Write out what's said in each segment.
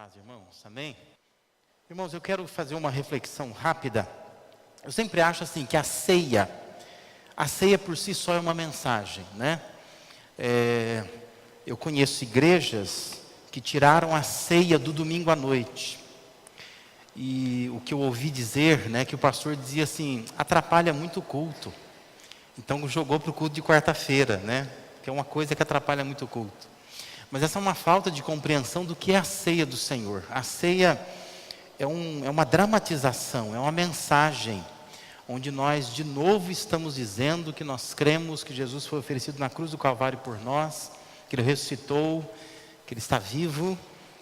paz, irmãos. Amém? Irmãos, eu quero fazer uma reflexão rápida. Eu sempre acho assim que a ceia por si só é uma mensagem, né? Eu conheço igrejas que tiraram a ceia do domingo à noite. E o que eu ouvi dizer, né, que o pastor dizia assim, atrapalha muito o culto. Então jogou para o culto de quarta-feira, né? Que é uma coisa que atrapalha muito o culto. Mas essa é uma falta de compreensão do que é a ceia do Senhor. A ceia é uma dramatização, é uma mensagem, onde nós de novo estamos dizendo que nós cremos que Jesus foi oferecido na cruz do Calvário por nós, que Ele ressuscitou, que Ele está vivo,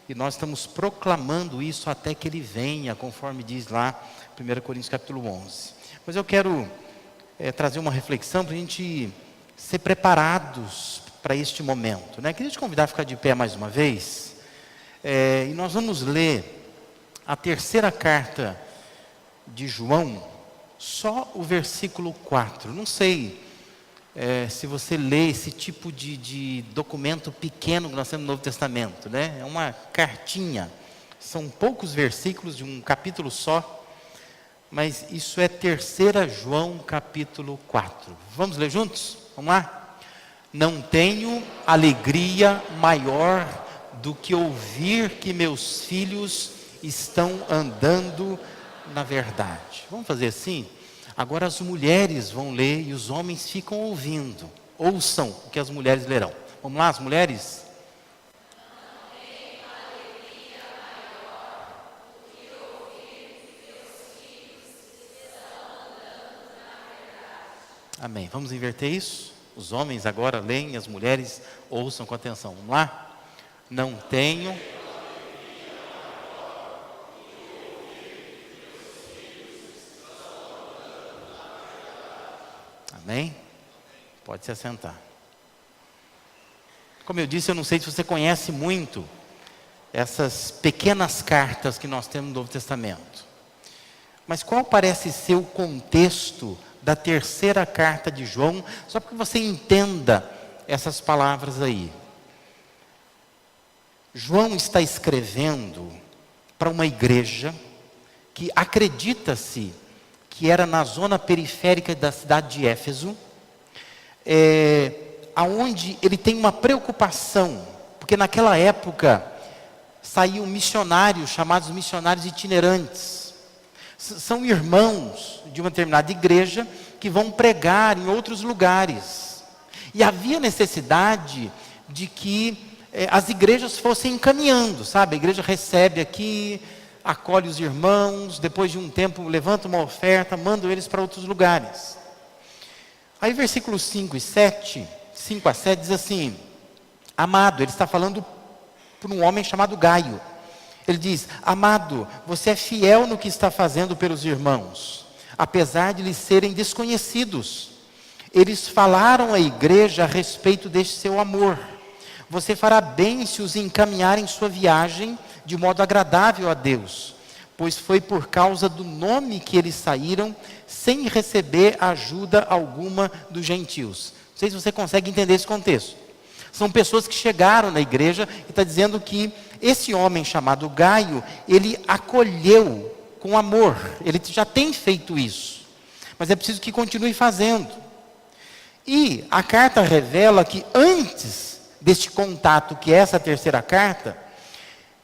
e nós estamos proclamando isso até que Ele venha, conforme diz lá 1 Coríntios capítulo 11. Mas eu quero trazer uma reflexão para a gente ser preparados para este momento, né? Queria te convidar a ficar de pé mais uma vez, e nós vamos ler a terceira carta de João, só o versículo 4. Não sei se você lê esse tipo de documento pequeno que nós temos no Novo Testamento, né? É uma cartinha, são poucos versículos de um capítulo só, mas isso é 3 João capítulo 4. Vamos ler juntos? Vamos lá? Não tenho alegria maior do que ouvir que meus filhos estão andando na verdade. Vamos fazer assim? Agora as mulheres vão ler e os homens ficam ouvindo. Ouçam o que as mulheres lerão. Vamos lá, as mulheres? Amém. Vamos inverter isso? Os homens agora leem e as mulheres ouçam com atenção. Vamos lá? Não tenho. Amém? Pode se assentar. Como eu disse, eu não sei se você conhece muito essas pequenas cartas que nós temos no Novo Testamento. Mas qual parece ser o contexto da terceira carta de João, só para que você entenda essas palavras aí. João está escrevendo para uma igreja que acredita-se que era na zona periférica da cidade de Éfeso, aonde ele tem uma preocupação, porque naquela época saíam missionários, chamados missionários itinerantes. São irmãos de uma determinada igreja que vão pregar em outros lugares. E havia necessidade de que as igrejas fossem encaminhando, sabe? A igreja recebe aqui, acolhe os irmãos, depois de um tempo levanta uma oferta, manda eles para outros lugares. Aí versículos 5 a 7 diz assim, amado, ele está falando por um homem chamado Gaio. Ele diz, amado, você é fiel no que está fazendo pelos irmãos, apesar de lhes serem desconhecidos. Eles falaram à igreja a respeito deste seu amor. Você fará bem se os encaminhar em sua viagem de modo agradável a Deus, pois foi por causa do nome que eles saíram, sem receber ajuda alguma dos gentios. Não sei se você consegue entender esse contexto. São pessoas que chegaram na igreja e está dizendo que esse homem chamado Gaio, ele acolheu com amor. Ele já tem feito isso, mas é preciso que continue fazendo. E a carta revela que antes deste contato, que é essa terceira carta,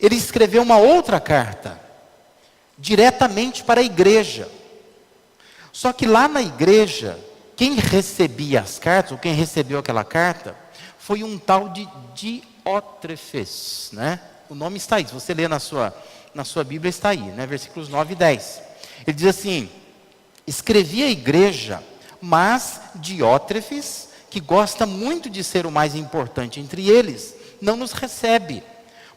ele escreveu uma outra carta, diretamente para a igreja. Só que lá na igreja, quem recebia as cartas, ou quem recebeu aquela carta, foi um tal de Diótrefes, né? O nome está aí, se você ler na sua Bíblia está aí, né? Versículos 9 e 10. Ele diz assim, escrevi à igreja, mas Diótrefes, que gosta muito de ser o mais importante entre eles, não nos recebe.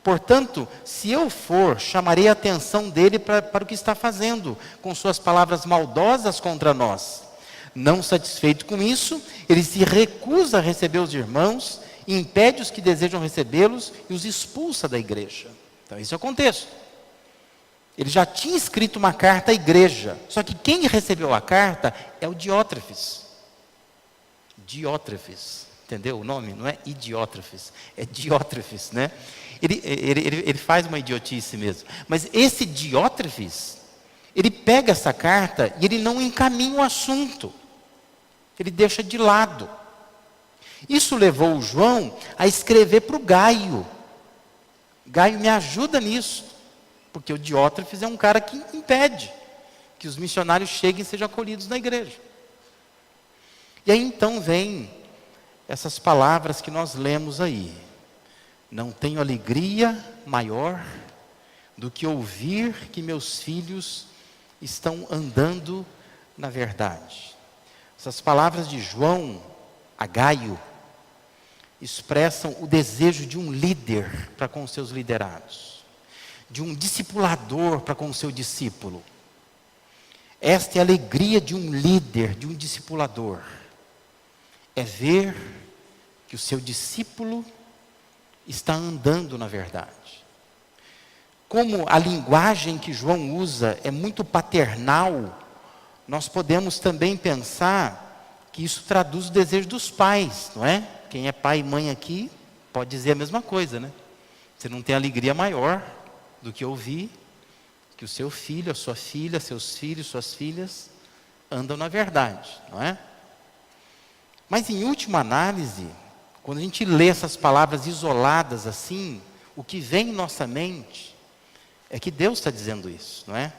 Portanto, se eu for, chamarei a atenção dele para o que está fazendo, com suas palavras maldosas contra nós. Não satisfeito com isso, ele se recusa a receber os irmãos, impede os que desejam recebê-los e os expulsa da igreja. Então esse é o contexto. Ele já tinha escrito uma carta à igreja, só que quem recebeu a carta é o Diótrefes. Diótrefes, entendeu o nome? Não é Idiótrefes, é Diótrefes, né? Ele faz uma idiotice mesmo. Mas esse Diótrefes, ele pega essa carta e ele não encaminha o assunto. Ele deixa de lado. Isso levou o João a escrever para o Gaio. Gaio, me ajuda nisso. Porque o Diótrefes é um cara que impede que os missionários cheguem e sejam acolhidos na igreja. E aí então vem essas palavras que nós lemos aí. Não tenho alegria maior do que ouvir que meus filhos estão andando na verdade. Essas palavras de João a Gaio expressam o desejo de um líder para com os seus liderados, de um discipulador para com o seu discípulo. Esta é a alegria de um líder, de um discipulador. É ver que o seu discípulo está andando na verdade. Como a linguagem que João usa é muito paternal, nós podemos também pensar que isso traduz o desejo dos pais, não é? Quem é pai e mãe aqui pode dizer a mesma coisa, né? Você não tem alegria maior do que ouvir que o seu filho, a sua filha, seus filhos, suas filhas andam na verdade, não é? Mas em última análise, quando a gente lê essas palavras isoladas assim, o que vem em nossa mente é que Deus está dizendo isso, não é?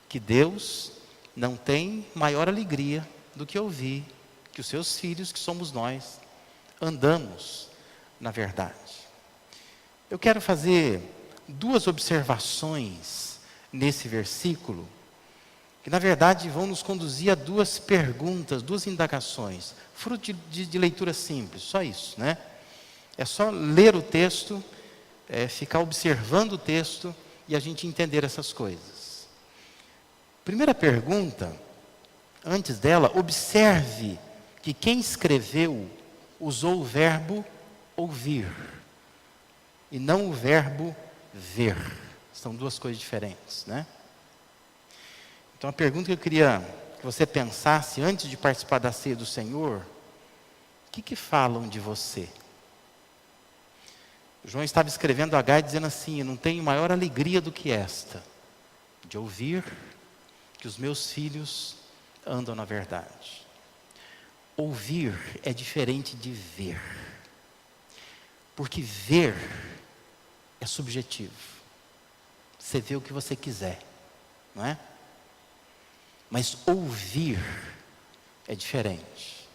Que Deus não tem maior alegria do que ouvir que os seus filhos, que somos nós, andamos na verdade. Eu quero fazer duas observações nesse versículo, que na verdade vão nos conduzir a duas perguntas, duas indagações, fruto de leitura simples, só isso, né? É só ler o texto, ficar observando o texto e a gente entender essas coisas. Primeira pergunta, antes dela, observe que quem escreveu usou o verbo ouvir e não o verbo ver. São duas coisas diferentes, né? Então a pergunta que eu queria que você pensasse antes de participar da ceia do Senhor, o que falam de você? João estava escrevendo a Gaio dizendo assim: eu não tenho maior alegria do que esta, de ouvir que os meus filhos andam na verdade. Ouvir é diferente de ver, porque ver é subjetivo. Você vê o que você quiser, não é? Mas ouvir é diferente.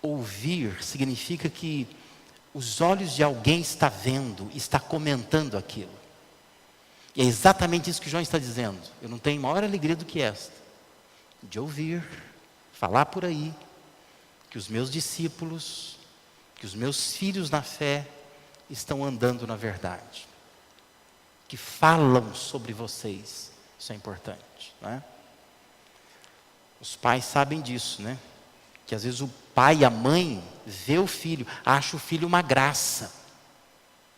Ouvir significa que os olhos de alguém está vendo, está comentando aquilo. E é exatamente isso que João está dizendo. Eu não tenho maior alegria do que esta, de ouvir, falar por aí, que os meus discípulos, que os meus filhos na fé estão andando na verdade. Que falam sobre vocês. Isso é importante, não é? Os pais sabem disso, né? Que às vezes o pai e a mãe vê o filho, acha o filho uma graça,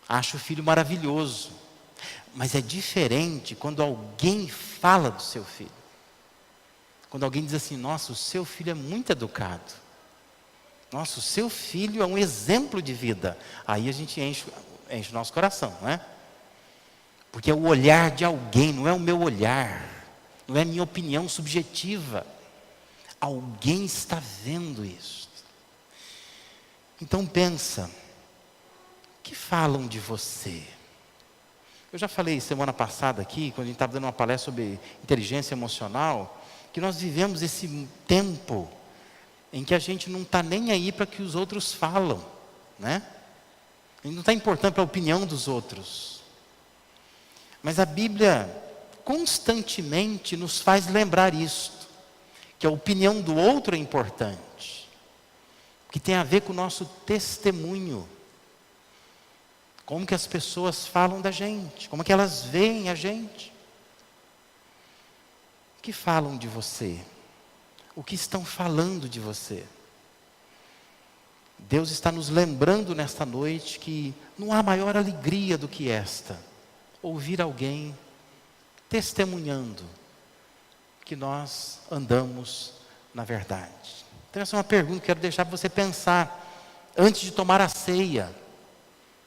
acha o filho maravilhoso. Mas é diferente quando alguém fala do seu filho. Quando alguém diz assim: nossa, o seu filho é muito educado. Nossa, o seu filho é um exemplo de vida. Aí a gente enche o nosso coração, não é? Porque é o olhar de alguém, não é o meu olhar, não é a minha opinião subjetiva. Alguém está vendo isso. Então pensa, o que falam de você? Eu já falei semana passada aqui, quando a gente estava dando uma palestra sobre inteligência emocional, que nós vivemos esse tempo em que a gente não está nem aí para o que os outros falam, né? A gente não está importando para a opinião dos outros. Mas a Bíblia constantemente nos faz lembrar isso, que a opinião do outro é importante, que tem a ver com o nosso testemunho, como que as pessoas falam da gente, como que elas veem a gente, o que falam de você, o que estão falando de você. Deus está nos lembrando nesta noite que não há maior alegria do que esta, ouvir alguém testemunhando que nós andamos na verdade. Então essa é uma pergunta que eu quero deixar para você pensar antes de tomar a ceia.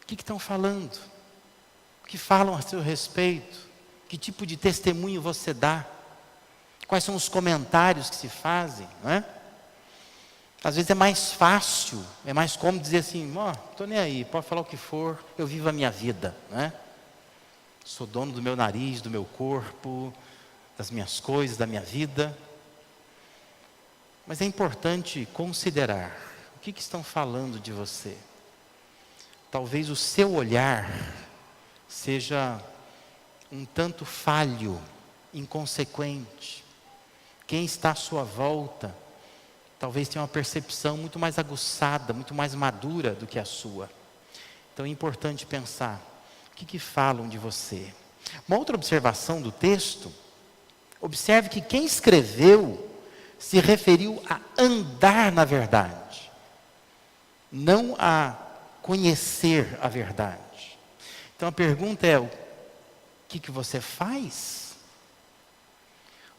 O que estão falando? O que falam a seu respeito? Que tipo de testemunho você dá? Quais são os comentários que se fazem, não é? Às vezes é mais fácil, é mais cômodo dizer assim, estou nem aí, pode falar o que for, eu vivo a minha vida, não é? Sou dono do meu nariz, do meu corpo, das minhas coisas, da minha vida. Mas é importante considerar o que estão falando de você. Talvez o seu olhar seja um tanto falho, inconsequente. Quem está à sua volta talvez tenha uma percepção muito mais aguçada, muito mais madura do que a sua. Então é importante pensar, o que falam de você? Uma outra observação do texto, observe que quem escreveu se referiu a andar na verdade, não a conhecer a verdade. Então a pergunta é, o que você faz?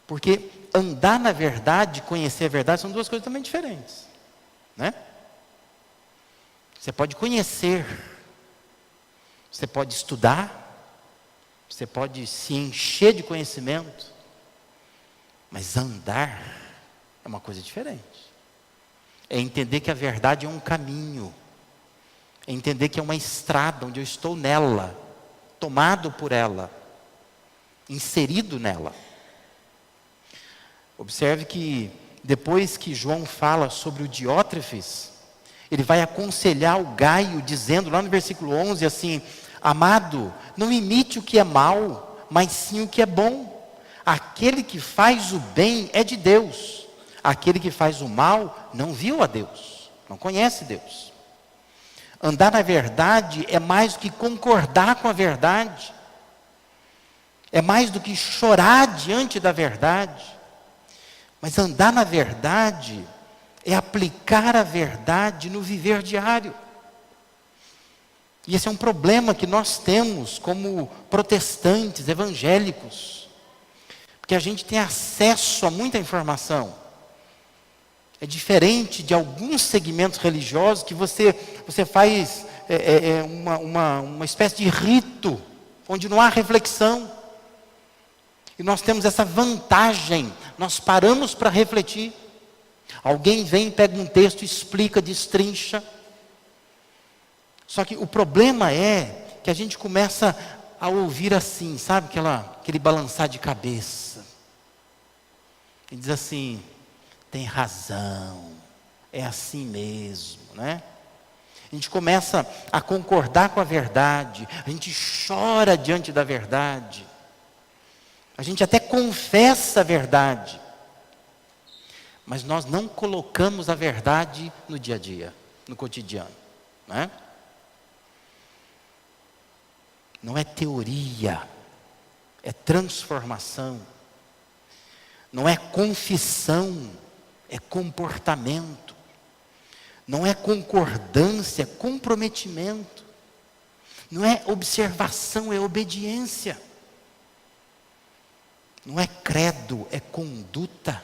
Porque andar na verdade, conhecer a verdade, são duas coisas também diferentes, né? Você pode conhecer, você pode estudar, você pode se encher de conhecimento, mas andar é uma coisa diferente. É entender que a verdade é um caminho, é entender que é uma estrada onde eu estou nela, tomado por ela, inserido nela. Observe que depois que João fala sobre o Diótrefes, ele vai aconselhar o Gaio, dizendo lá no versículo 11 assim, amado, não imite o que é mal, mas sim o que é bom. Aquele que faz o bem é de Deus. Aquele que faz o mal não viu a Deus, não conhece Deus. Andar na verdade é mais do que concordar com a verdade. É mais do que chorar diante da verdade. Mas andar na verdade é aplicar a verdade no viver diário. E esse é um problema que nós temos como protestantes, evangélicos. Porque a gente tem acesso a muita informação. É diferente de alguns segmentos religiosos que você faz uma espécie de rito, onde não há reflexão. E nós temos essa vantagem, nós paramos para refletir. Alguém vem, pega um texto, explica, destrincha. Só que o problema é que a gente começa a ouvir assim, sabe, aquele balançar de cabeça. E diz assim, tem razão, é assim mesmo, né? A gente começa a concordar com a verdade, a gente chora diante da verdade. A gente até confessa a verdade, mas nós não colocamos a verdade no dia a dia, no cotidiano, né? Não é teoria, é transformação. Não é confissão, é comportamento. Não é concordância, é comprometimento. Não é observação, é obediência. Não é credo, é conduta.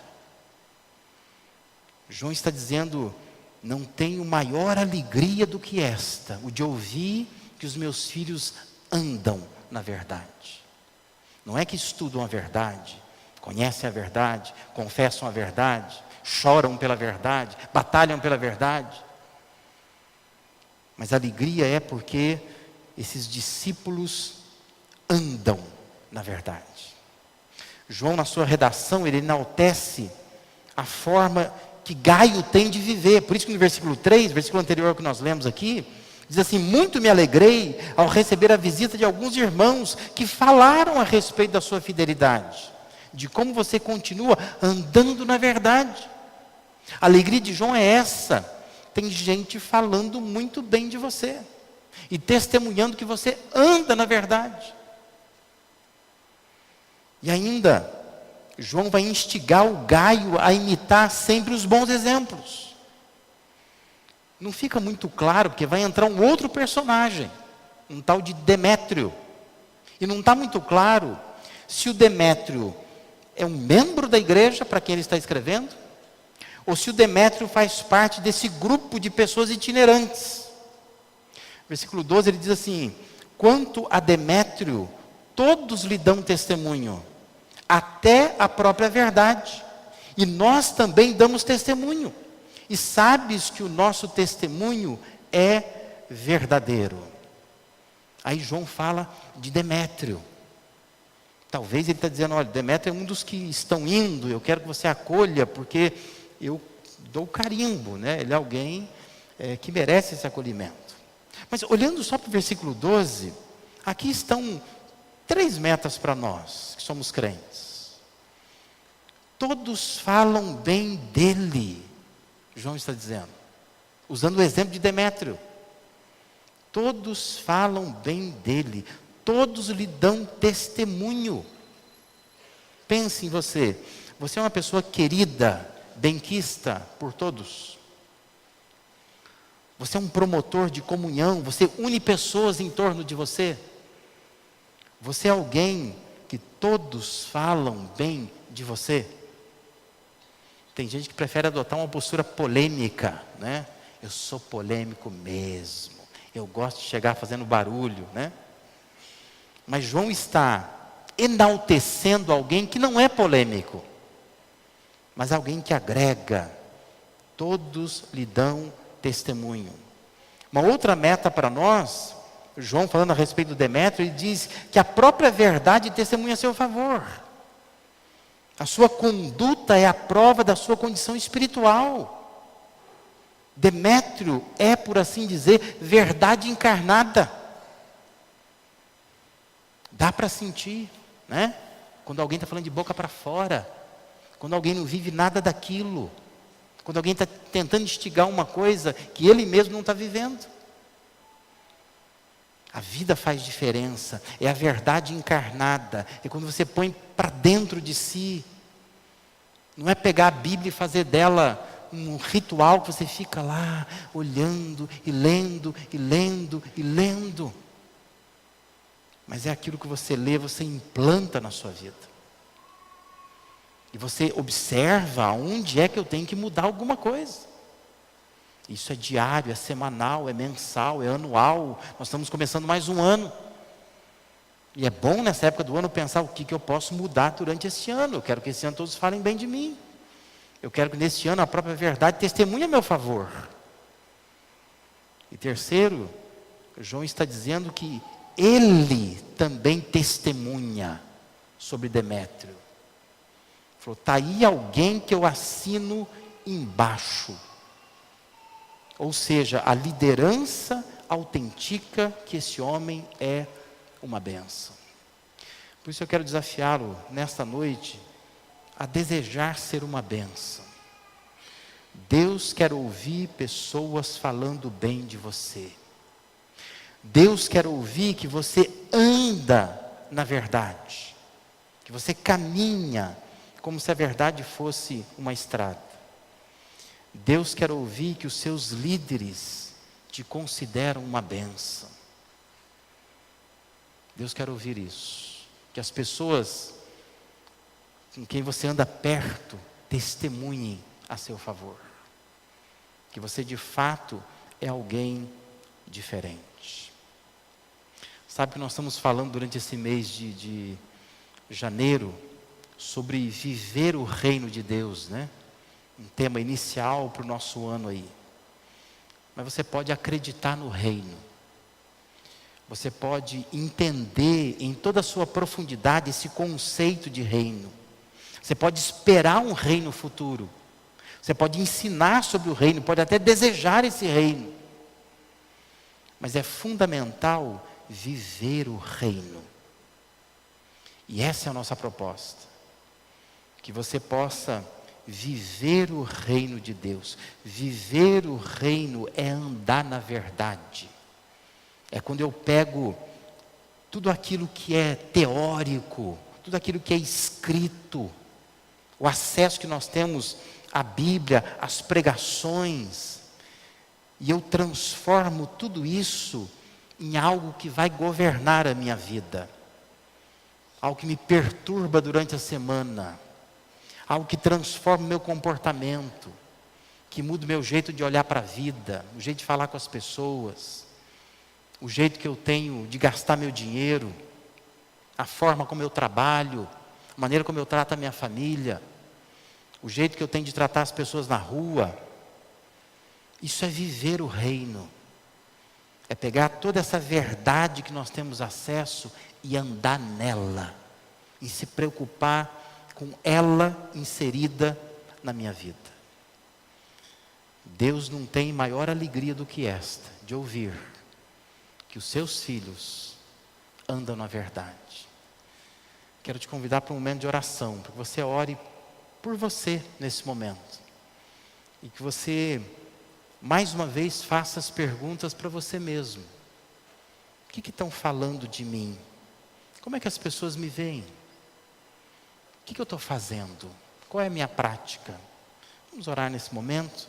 João está dizendo, não tenho maior alegria do que esta, o de ouvir que os meus filhos andam na verdade. Não é que estudam a verdade, conhecem a verdade, confessam a verdade, choram pela verdade, batalham pela verdade. Mas a alegria é porque esses discípulos andam na verdade. João, na sua redação, ele enaltece a forma que Gaio tem de viver. Por isso que no versículo 3, versículo anterior que nós lemos aqui, diz assim, muito me alegrei ao receber a visita de alguns irmãos que falaram a respeito da sua fidelidade, de como você continua andando na verdade. A alegria de João é essa, tem gente falando muito bem de você, e testemunhando que você anda na verdade. E ainda, João vai instigar o Gaio a imitar sempre os bons exemplos. Não fica muito claro, porque vai entrar um outro personagem, um tal de Demétrio. E não está muito claro se o Demétrio é um membro da igreja para quem ele está escrevendo, ou se o Demétrio faz parte desse grupo de pessoas itinerantes. Versículo 12, ele diz assim: quanto a Demétrio, todos lhe dão testemunho, até a própria verdade. E nós também damos testemunho. E sabes que o nosso testemunho é verdadeiro. Aí João fala de Demétrio. Talvez ele está dizendo: olha, Demétrio é um dos que estão indo, eu quero que você acolha, porque eu dou carimbo, né? Ele é alguém que merece esse acolhimento. Mas olhando só para o versículo 12, aqui estão 3 metas para nós, que somos crentes. Todos falam bem dele, João está dizendo, usando o exemplo de Demétrio. Todos falam bem dele, todos lhe dão testemunho. Pense em você. Você é uma pessoa querida, benquista por todos. Você é um promotor de comunhão, você une pessoas em torno de você. Você é alguém que todos falam bem de você. Tem gente que prefere adotar uma postura polêmica, né? Eu sou polêmico mesmo. Eu gosto de chegar fazendo barulho, né? Mas João está enaltecendo alguém que não é polêmico, mas alguém que agrega. Todos lhe dão testemunho. Uma outra meta para nós, João falando a respeito do Demétrio, ele diz que a própria verdade testemunha a seu favor. A sua conduta é a prova da sua condição espiritual. Demétrio é, por assim dizer, verdade encarnada. Dá para sentir, né? Quando alguém está falando de boca para fora, quando alguém não vive nada daquilo, quando alguém está tentando instigar uma coisa que ele mesmo não está vivendo. A vida faz diferença, é a verdade encarnada, é quando você põe para dentro de si. Não é pegar a Bíblia e fazer dela um ritual que você fica lá olhando e lendo e lendo e lendo. Mas é aquilo que você lê, você implanta na sua vida. E você observa onde é que eu tenho que mudar alguma coisa. Isso é diário, é semanal, é mensal, é anual. Nós estamos começando mais um ano. E é bom nessa época do ano pensar o que eu posso mudar durante esse ano. Eu quero que esse ano todos falem bem de mim. Eu quero que neste ano a própria verdade testemunhe a meu favor. E terceiro, João está dizendo que ele também testemunha sobre Demétrio. Ele falou: está aí alguém que eu assino embaixo. Ou seja, a liderança autentica que esse homem é uma bênção. Por isso eu quero desafiá-lo nesta noite a desejar ser uma bênção. Deus quer ouvir pessoas falando bem de você. Deus quer ouvir que você anda na verdade, que você caminha como se a verdade fosse uma estrada. Deus quer ouvir que os seus líderes te consideram uma bênção. Deus quer ouvir isso, que as pessoas com quem você anda perto testemunhem a seu favor, que você de fato é alguém diferente. Sabe que nós estamos falando durante esse mês de janeiro sobre viver o reino de Deus, né? Um tema inicial para o nosso ano aí. Mas você pode acreditar no reino. Você pode entender em toda a sua profundidade esse conceito de reino. Você pode esperar um reino futuro. Você pode ensinar sobre o reino, pode até desejar esse reino. Mas é fundamental viver o reino. E essa é a nossa proposta. Que você possa viver o reino de Deus. Viver o reino é andar na verdade. É quando eu pego tudo aquilo que é teórico, tudo aquilo que é escrito, o acesso que nós temos à Bíblia, às pregações, e eu transformo tudo isso em algo que vai governar a minha vida, algo que me perturba durante a semana, algo que transforma o meu comportamento, que muda o meu jeito de olhar para a vida, o jeito de falar com as pessoas. o jeito que eu tenho de gastar meu dinheiro, a forma como eu trabalho, a maneira como eu trato a minha família, o jeito que eu tenho de tratar as pessoas na rua. Isso é viver o reino. É pegar toda essa verdade que nós temos acesso e andar nela. E se preocupar com ela inserida na minha vida. Deus não tem maior alegria do que esta, de ouvir que os seus filhos andam na verdade. Quero te convidar para um momento de oração, para que você ore por você nesse momento. E que você, mais uma vez, faça as perguntas para você mesmo. O que estão falando de mim? Como é que as pessoas me veem? O que eu estou fazendo? Qual é a minha prática? Vamos orar nesse momento.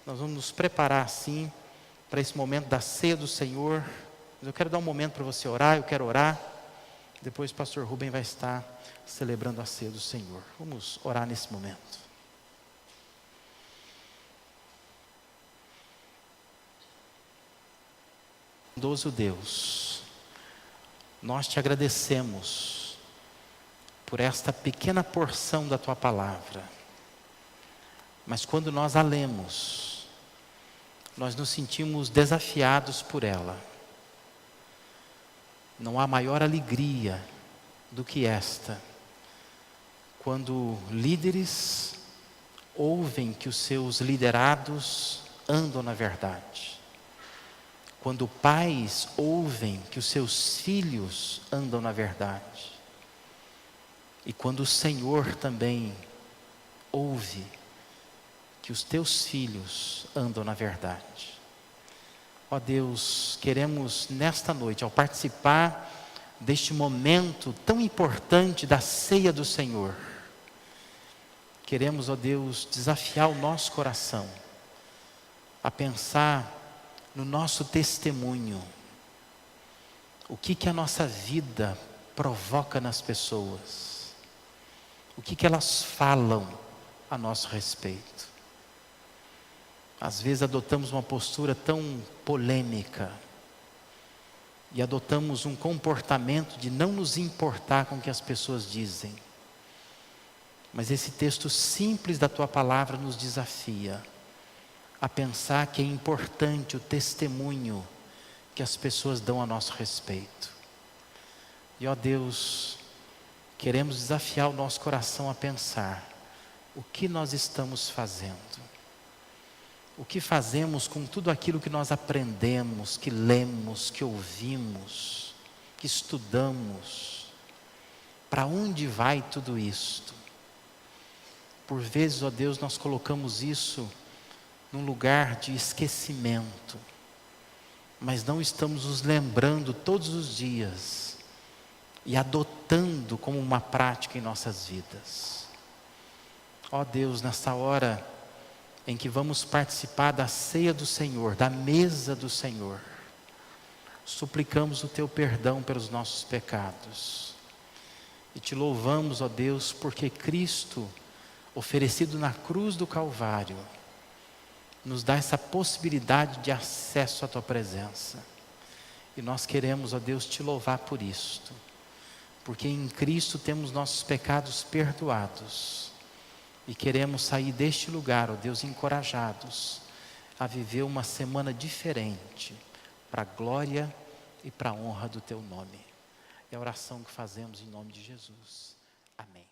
Nós vamos nos preparar assim para esse momento da ceia do Senhor. Eu quero dar um momento para você orar, eu quero orar. Depois o pastor Rubem vai estar celebrando a ceia do Senhor. Vamos orar nesse momento. Bondoso Deus, nós te agradecemos por esta pequena porção da tua palavra. Mas quando nós a lemos, nós nos sentimos desafiados por ela. Não há maior alegria do que esta, quando líderes ouvem que os seus liderados andam na verdade. Quando pais ouvem que os seus filhos andam na verdade. E quando o Senhor também ouve que os teus filhos andam na verdade. Ó Deus, queremos nesta noite, ao participar deste momento tão importante da ceia do Senhor, queremos, ó Deus, desafiar o nosso coração a pensar no nosso testemunho. O que a nossa vida provoca nas pessoas? O que elas falam a nosso respeito? Às vezes adotamos uma postura tão polêmica e adotamos um comportamento de não nos importar com o que as pessoas dizem. Mas esse texto simples da tua palavra nos desafia a pensar que é importante o testemunho que as pessoas dão a nosso respeito. E ó Deus, queremos desafiar o nosso coração a pensar o que nós estamos fazendo. O que fazemos com tudo aquilo que nós aprendemos, que lemos, que ouvimos, que estudamos? Para onde vai tudo isto? Por vezes, ó Deus, nós colocamos isso num lugar de esquecimento, mas não estamos nos lembrando todos os dias e adotando como uma prática em nossas vidas. Ó Deus, nessa hora em que vamos participar da ceia do Senhor, da mesa do Senhor, suplicamos o teu perdão pelos nossos pecados e te louvamos, ó Deus, porque Cristo, oferecido na cruz do Calvário, nos dá essa possibilidade de acesso à tua presença. E nós queremos, ó Deus, te louvar por isto, porque em Cristo temos nossos pecados perdoados. E queremos sair deste lugar, ó Deus, encorajados a viver uma semana diferente, para a glória e para a honra do teu nome. É a oração que fazemos em nome de Jesus. Amém.